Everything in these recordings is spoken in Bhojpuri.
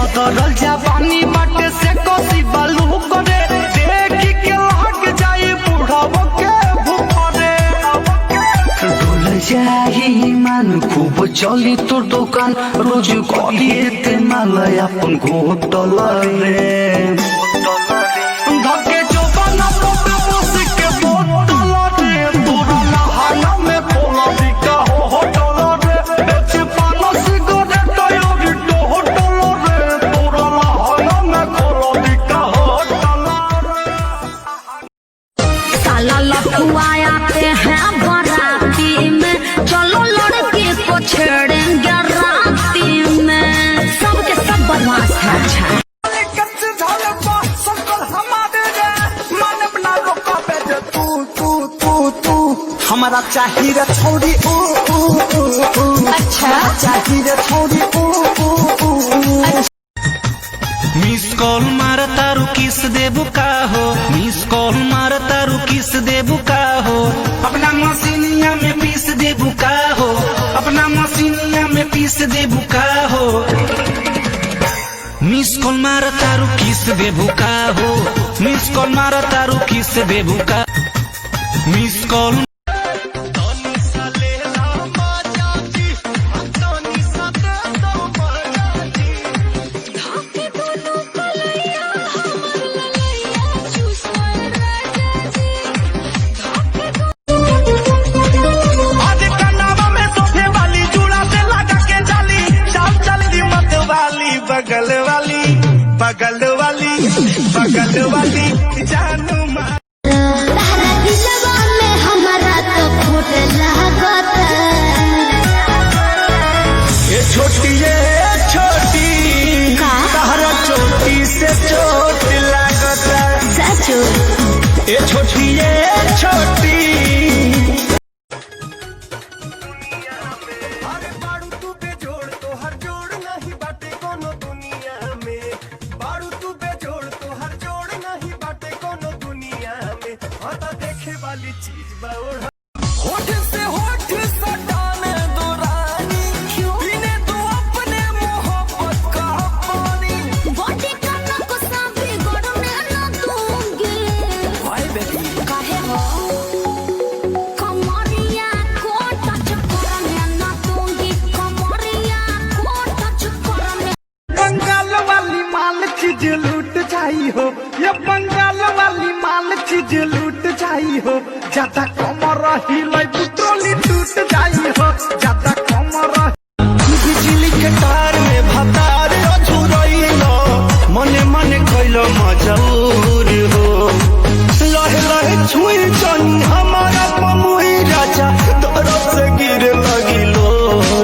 गदरल जवानी बाटे से कसी बालू करे देख के लाग जाए बुढ़ावा के भूखरे डोल जाही मान खूब चली तो दुकान रोज करिए ते माल अपन घोटल रे धके जो बना पोका बस के बोतल रे तोरा नहाया में कोला बिका हो होटल रे बेच पानो सिगरेट और तो होटल रे तोरा नहाया में कोला बिका हो होटल रे साला लफुआ आते हैं बाराती में चलो लड़की को छेड़ेंगे राती में सबके सब बदमाश है अच्छा हमारा चाहिए छोड़ी अच्छा चाहिए छोड़ी मिस कॉल मार तारू किस देबू का हो मिस कॉल मार तारू किस देबू का हो अपना मशीनिया में पीस देबू का हो अपना मशीनिया में पीस देबू का हो मिस कॉल मार तारू किस देबू का हो मिस कॉल मार तारू किस देबू का मिस कॉल बगल वाली जानू तारा दिलवा में हमारा तो फूट लागत ये छोटी तारा चोटी से चोट लागत सचो ये छोटी होठ से होठ सटाने दो रानी पीने दो अपने मोहब्बत का पानी बॉडी का ना गुस्सा भी गड़ने ना दूंगी हाय बेबी काहे हो कमरिया को टच करने ना दूंगी कमरिया को टच करने बंगाल वाली माल चीज लूट जाई हो ये बंगाल वाली माल चीज लूट जाई हो ज्यादा कमर हिलाई पुत्रोली टूट जाई हो ज्यादा कमर बिजली के तार में भतार अझुरइलो मने मने कइलो मजबूर हो लहे लहे छुई जनी हमारा पमुई राजा तरफ से गिरे लगिलो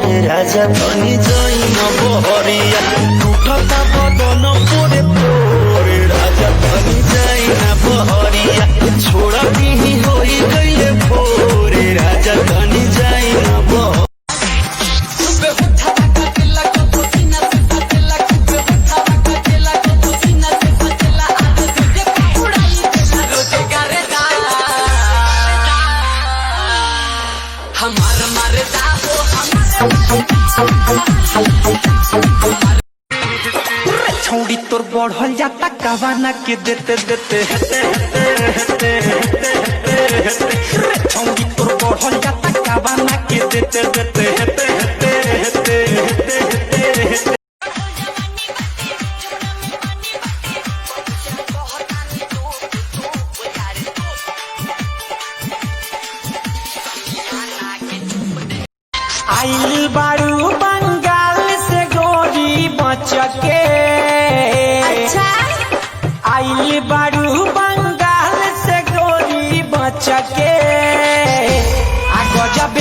रे राजा तनी जई न बहरिया टूटता बदन पोरे पोरे राजा तनी जई न बहरिया छोड़ा दी होई गइले भोरे राजा तनी जई न बहरिया छोड़ी तोर बढ़ल जाता कवाना के देते देते छोड़ी तोर बढ़ल जाता कवाना के देते देते आइल बारू बंगाल से गोरी बचके अच्छा आइल बारू बंगाल से गोरी बचके आ गजब